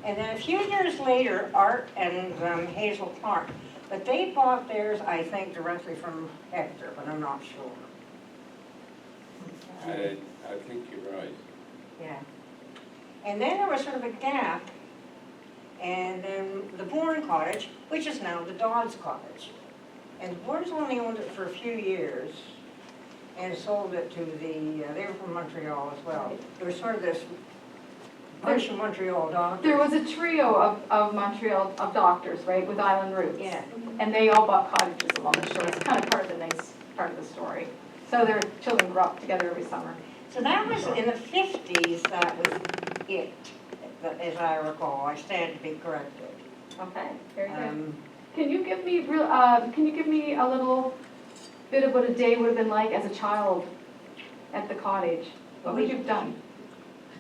And then a few years later, Art and Hazel Clark. But they bought theirs, I think, directly from Hector, but I'm not sure. I think you're right. Yeah. And then there was sort of a gap, and then the Bourne Cottage, which is now the Dodds Cottage. And the Bournes only owned it for a few years and sold it to they were from Montreal as well. There was sort of this bunch of Montreal doctors. There was a trio of Montreal doctors, right, with island roots. Yeah. And they all bought cottages along the shore. It's kind of part of the nice part of the story. So their children grew up together every summer. So that was in the 50s, that was it, as I recall. I stand to be corrected. Okay, very good. Can you give me a little bit of what a day would have been like as a child at the cottage? What would you have done?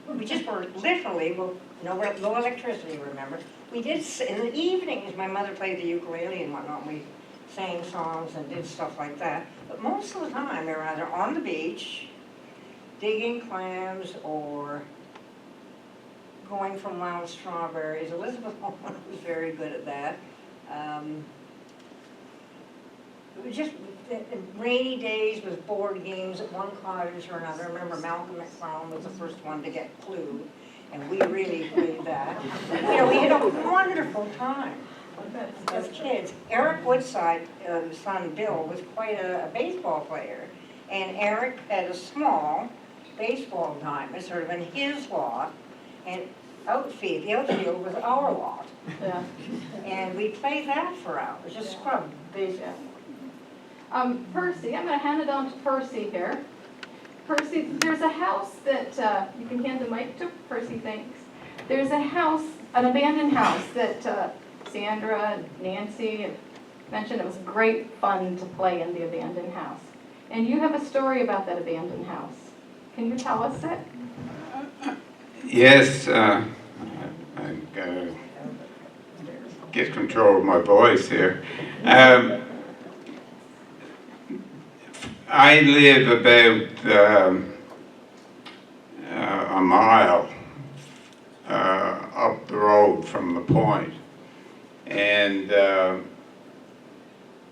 We just were literally, no electricity, remember? We did, in the evenings, my mother played the ukulele and whatnot. We sang songs and did stuff like that. But most of the time, they were either on the beach, digging clams, or going from wild strawberries. Elizabeth Holman was very good at that. It was just rainy days with board games at one cottage or another. I remember Malcolm McClellan was the first one to get Clue, and we really played that. You know, we had a wonderful time as kids. Eric Woodside, his son Bill, was quite a baseball player, and Eric had a small baseball diamond sort of in his lot, and the outfield was our lot. Yeah. And we played that for hours, just scrub baseball. Percy, I'm going to hand it on to Percy here. Percy, there's a house that you can hand the mic to. Percy, thanks. There's a house, an abandoned house that Sandra and Nancy mentioned. It was great fun to play in the abandoned house. And you have a story about that abandoned house. Can you tell us it? Yes, I gotta get control of my voice here. I live about a mile up the road from the point, and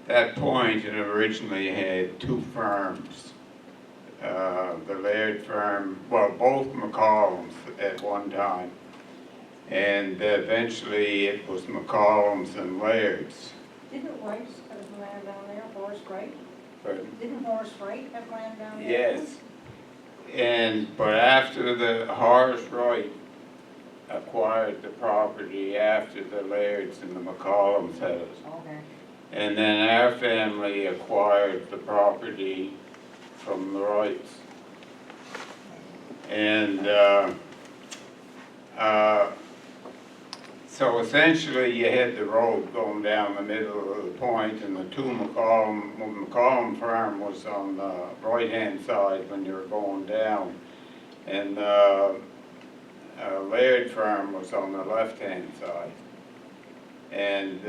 that point had originally had two farms. The Laird farm, well, both McCollums at one time, and eventually it was McCollums and Laird's. Didn't Rice have land down there, Horace Wright? But Didn't Horace Wright have land down there? yes, but after the Horace Wright acquired the property after the Lairds and the McCollums had it. Okay. And then our family acquired the property from the Wrights. And so essentially you had the road going down the middle of the point, and the McCollum farm was on the right-hand side when you were going down, and Laird farm was on the left-hand side. And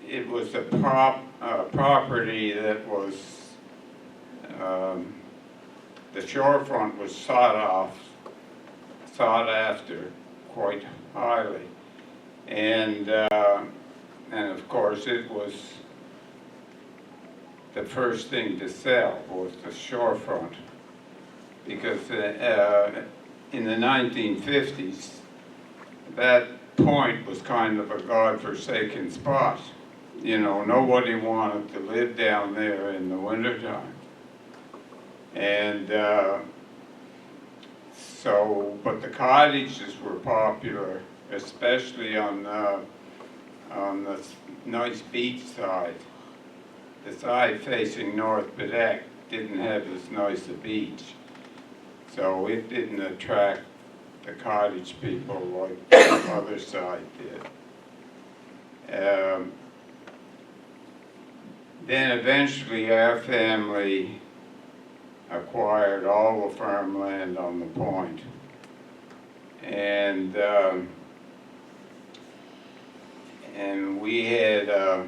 it was a property that was, the shorefront was sought after quite highly. And of course it was the first thing to sell was the shorefront, because in the 1950s, that point was kind of a godforsaken spot. You know, nobody wanted to live down there in the wintertime. And but the cottages were popular, especially on the nice beach side. The side facing North Bedeque didn't have as nice a beach, so it didn't attract the cottage people like the other side did. Then eventually our family acquired all the farmland on the point. And we had a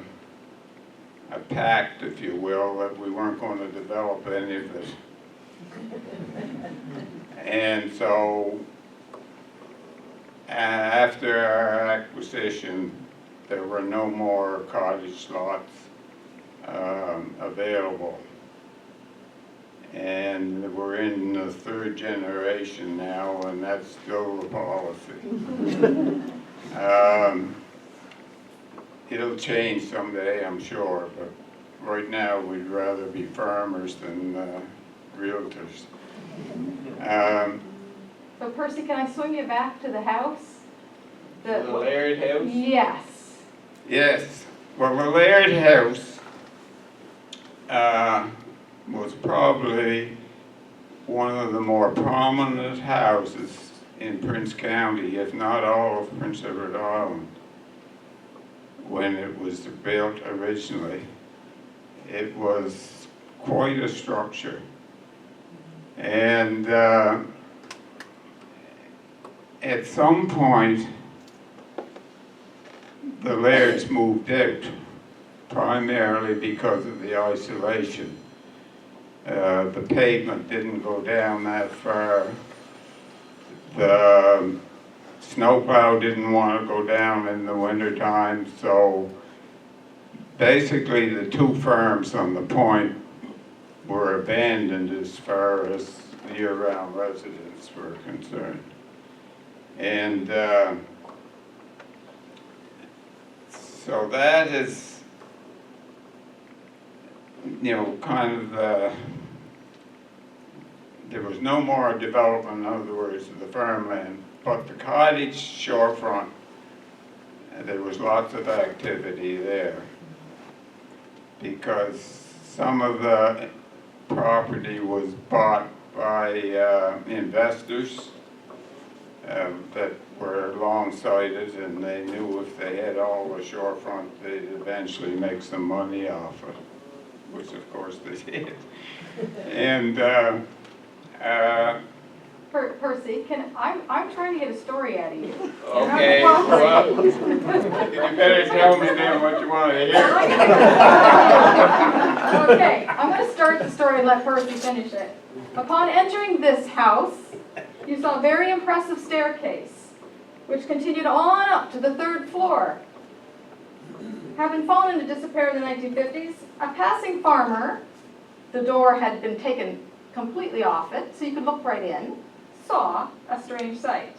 pact, if you will, that we weren't going to develop any of it. And so after our acquisition, there were no more cottage lots available. And we're in the third generation now, and that's still the policy. It'll change someday, I'm sure, but right now we'd rather be farmers than realtors. So Percy, can I swing you back to the house? The Laird house? Yes. Yes. Well, the Laird house was probably one of the more prominent houses in Prince County, if not all of Prince Edward Island, when it was built originally. It was quite a structure. And at some point, the Lairds moved out. primarily because of the isolation. The pavement didn't go down that far. The snowplow didn't want to go down in the wintertime, so basically the two farms on the point were abandoned as far as year-round residents were concerned. And so that is, you know, kind of there was no more development, in other words, of the farmland, but the cottage shorefront, there was lots of activity there because some of the property was bought by investors that were long-sighted, and they knew if they had all the shorefront, they'd eventually make some money off it, which of course they did. And Percy, I'm trying to get a story out of you. okay, well, you better tell me then what you want to hear. Okay, I'm going to start the story and let Percy finish it. Upon entering this house, you saw a very impressive staircase, which continued on up to the 3rd floor. Having fallen into disrepair in the 1950s, a passing farmer, the door had been taken completely off it, so you could look right in, saw a strange sight.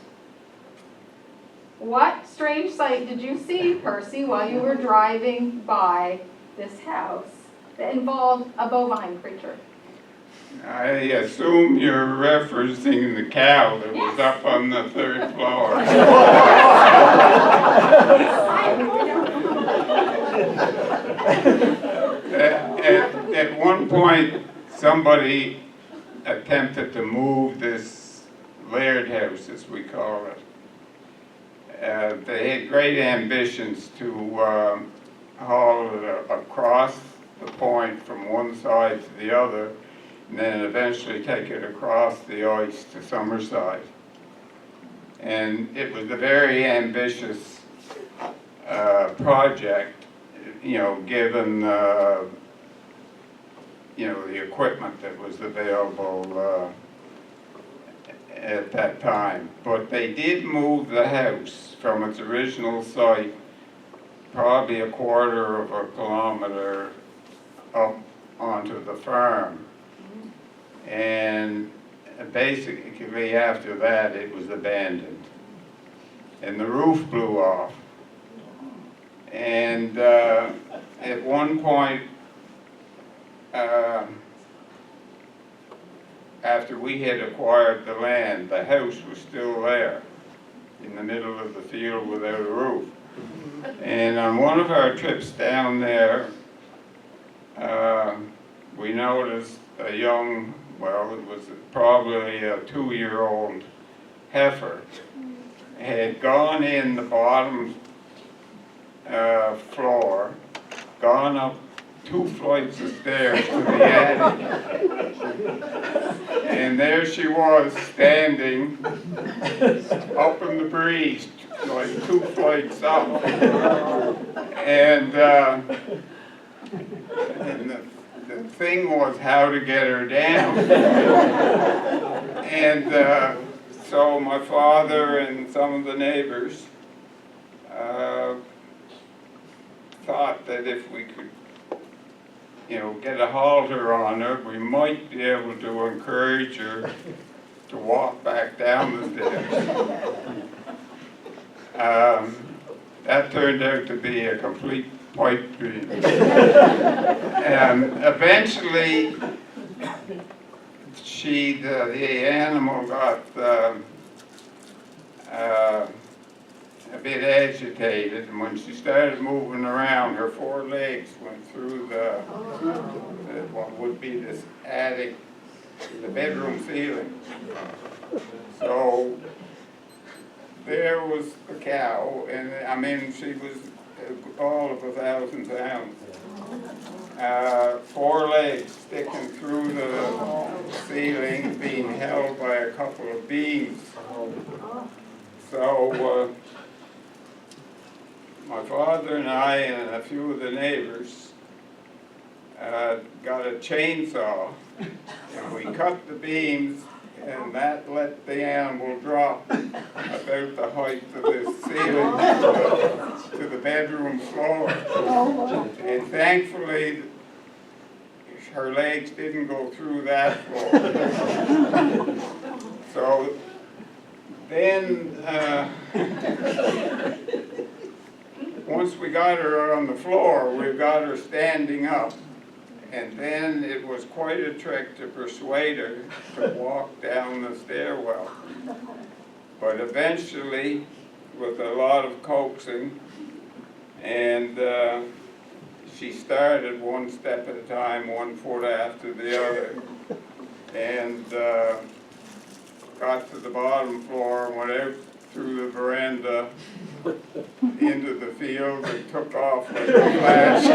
What strange sight did you see, Percy, while you were driving by this house that involved a bovine creature? I assume you're referencing the cow that was up on the 3rd floor. At one point, somebody attempted to move this laird house, as we call it. They had great ambitions to haul it across the point from one side to the other, and then eventually take it across the ice to Summerside. And it was a very ambitious project, you know, given you know, the equipment that was available at that time. But they did move the house from its original site probably 1/4 of a kilometer up onto the farm. And basically after that it was abandoned. And the roof blew off. And at one point, after we had acquired the land, the house was still there in the middle of the field without a roof. And on one of our trips down there, we noticed a young, well, it was probably a 2-year-old heifer, had gone in the bottom floor, gone up 2 flights of stairs to the attic, and there she was standing up in the breeze, like 2 flights up, and the thing was how to get her down. And so my father and some of the neighbors thought that if we could, you know, get a halter on her, we might be able to encourage her to walk back down the stairs. That turned out to be a complete pipe dream. Eventually, the animal got a bit agitated, and when she started moving around, her 4 legs went through what would be this attic, the bedroom ceiling. So there was the cow, and I mean, she was all of 1,000 pounds. 4 legs sticking through the ceiling, being held by a couple of beams. So my father and I and a few of the neighbors got a chainsaw, and we cut the beams, and that let the animal drop about the height of the ceiling to the bedroom floor. And thankfully, her legs didn't go through that floor. So then, once we got her on the floor, we got her standing up. And then it was quite a trick to persuade her to walk down the stairwell. But eventually, with a lot of coaxing, and she started one step at a time, 1 foot after the other, and got to the bottom floor and went out through the veranda into the field and took off like a flash.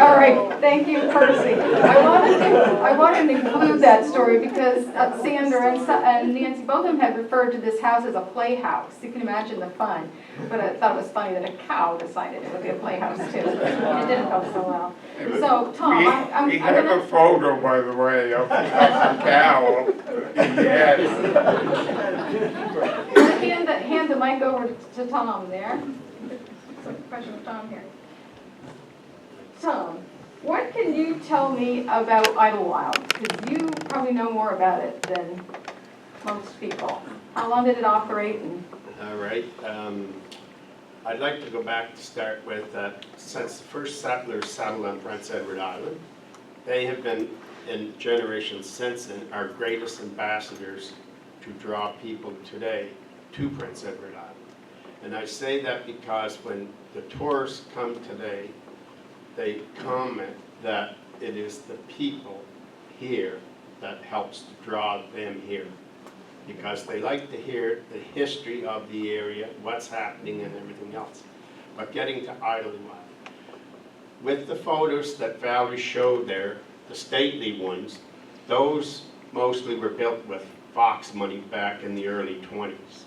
All right, thank you, Percy. I wanted to include that story because Sandra and Nancy both of them had referred to this house as a playhouse. You can imagine the fun. But I thought it was funny that a cow decided it would be a playhouse too. It didn't go so well. So, Tom, We have a photo, by the way, of the cow in the attic. Hand the mic over to Tom there. So, question of Tom here. Tom, what can you tell me about Idlewild? Because you probably know more about it than most people. How long did it operate? All right. I'd like to go back to start with since the first settlers settled on Prince Edward Island, they have been, in generations since then, our greatest ambassadors to draw people today to Prince Edward Island. And I say that because when the tourists come today, they comment that it is the people here that helps to draw them here. Because they like to hear the history of the area, what's happening and everything else. But getting to Idlewild, with the photos that Valerie showed there, the stately ones, those mostly were built with Fox money back in the early 20s.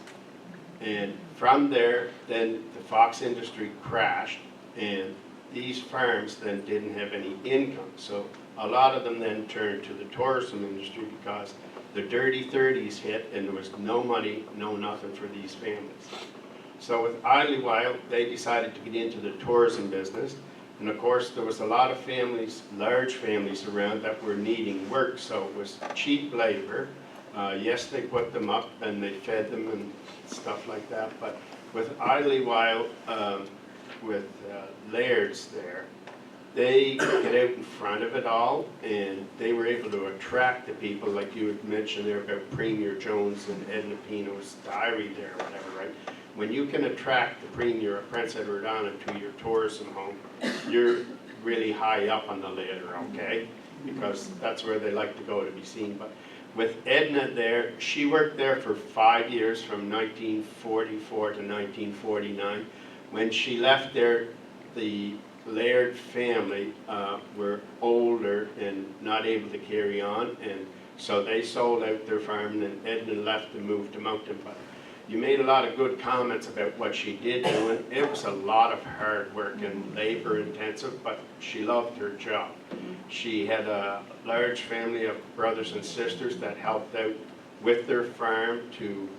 And from there, then the Fox industry crashed, and these farms then didn't have any income. So a lot of them then turned to the tourism industry because the dirty 30s hit and there was no money, no nothing for these families. So with Idlewild, they decided to get into the tourism business. And of course, there was a lot of families, large families around that were needing work. So it was cheap labor. Yes, they put them up and they fed them and stuff like that. But with Idlewild, with Laird's there, they get out in front of it all, and they were able to attract the people, like you had mentioned there about Premier Jones and Edna Pino's diary there, or whatever, right? When you can attract the Premier of Prince Edward Island to your tourism home, you're really high up on the ladder, okay? Because that's where they like to go to be seen. But with Edna there, she worked there for 5 years, from 1944 to 1949. When she left there, the Laird family were older and not able to carry on, and so they sold out their farm, and Edna left and moved to Mountain. But you made a lot of good comments about what she did do, and it was a lot of hard work and labor intensive, but she loved her job. She had a large family of brothers and sisters that helped out with their farm to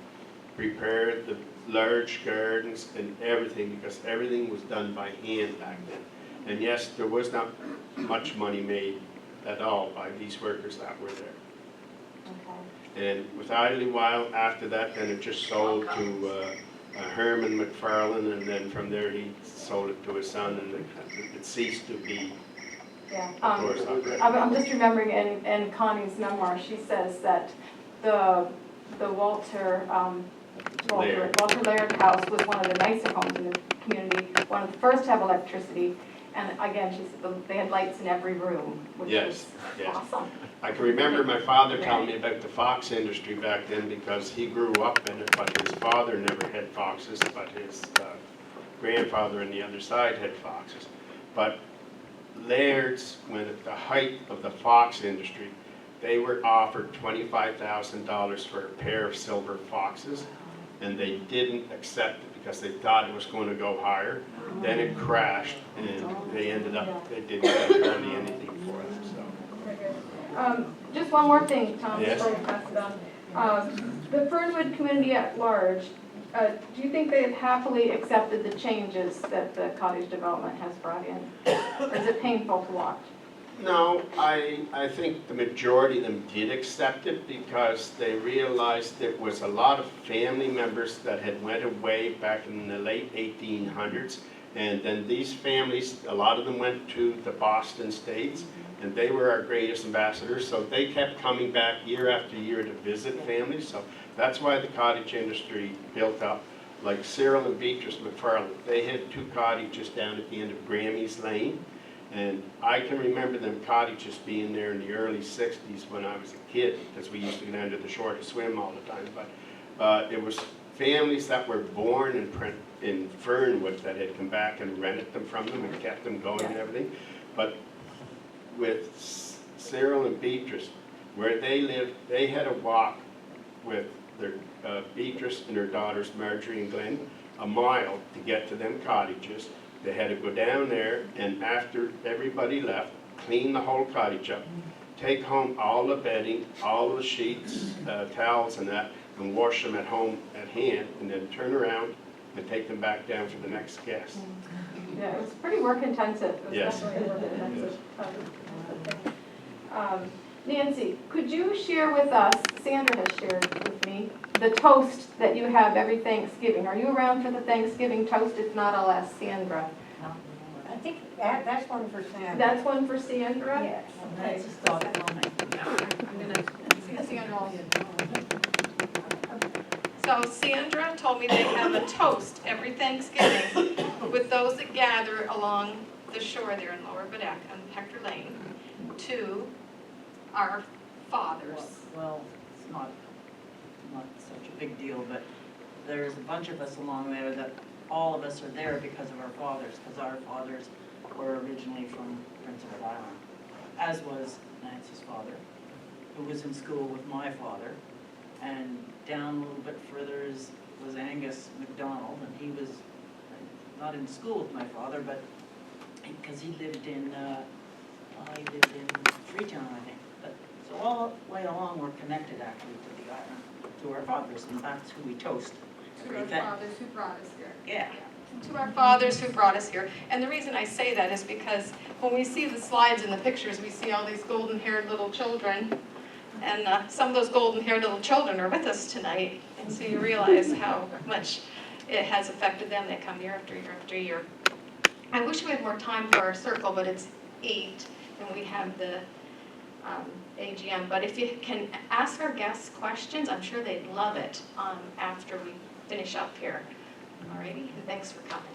prepare the large gardens and everything, because everything was done by hand back then. And yes, there was not much money made at all by these workers that were there. Okay. And with Idlewild, after that, then it just sold to Herman McFarlane, and then from there he sold it to his son, and it ceased to be. Yeah. I'm just remembering in Connie's memoir, she says that the Walter Laird house was one of the nicer homes in the community, one of the first to have electricity. And again, she said they had lights in every room, which was awesome. I can remember my father telling me about the fox industry back then, because he grew up in it, but his father never had foxes, but his grandfather on the other side had foxes. But Laird's, when at the height of the fox industry, they were offered $25,000 for a pair of silver foxes, and they didn't accept it because they thought it was going to go higher. Then it crashed, and they ended up, they didn't get hardly anything for it, so. Very good. Just one more thing, Tom, Yes. before we pass it on. The Fernwood community at large, do you think they have happily accepted the changes that the cottage development has brought in? Or is it painful to watch? No, I think the majority of them did accept it because they realized there was a lot of family members that had went away back in the late 1800s. And then these families, a lot of them went to the Boston States, and they were our greatest ambassadors. So they kept coming back year after year to visit families. So that's why the cottage industry built up. Like Cyril and Beatrice McFarland, they had 2 cottages down at the end of Grammy's Lane. And I can remember them cottages being there in the early 60s when I was a kid, because we used to go down to the shore to swim all the time. But it was families that were born in Fernwood that had come back and rented them from them and kept them going and everything. But with Cyril and Beatrice, where they lived, they had a walk with their Beatrice and her daughters Marjorie and Glenn, a mile to get to them cottages. They had to go down there, and after everybody left, clean the whole cottage up, take home all the bedding, all the sheets, towels and that, and wash them at home at hand, and then turn around and take them back down for the next guest. Yeah, it was pretty work intensive. It was Yes. definitely work intensive. Nancy, could you share with us, Sandra has shared with me, the toast that you have every Thanksgiving? Are you around for the Thanksgiving toast? If not, I'll ask Sandra. I think that's one for Sandra. That's one for Sandra? Yes. Okay. I'm gonna, Sandra will. So Sandra told me they have a toast every Thanksgiving with those that gather along the shore there in Lower Bedeque on Hector Lane to our fathers. Well, it's not such a big deal, but there's a bunch of us along there that all of us are there because of our fathers, because our fathers were originally from Prince Edward Island, as was Nancy's father, who was in school with my father. And down a little bit further was Angus MacDonald, and he was not in school with my father, but because he lived in Freetown, I think. But so all the way along, we're connected actually to the island, to our fathers, and that's who we toast. To our fathers who brought us here. Yeah. To our fathers who brought us here. And the reason I say that is because when we see the slides and the pictures, we see all these golden-haired little children. And some of those golden-haired little children are with us tonight. And so you realize how much it has affected them. They come year after year after year. I wish we had more time for our circle, but it's 8 and we have the AGM. But if you can ask our guests questions, I'm sure they'd love it after we finish up here. Alrighty, and thanks for coming.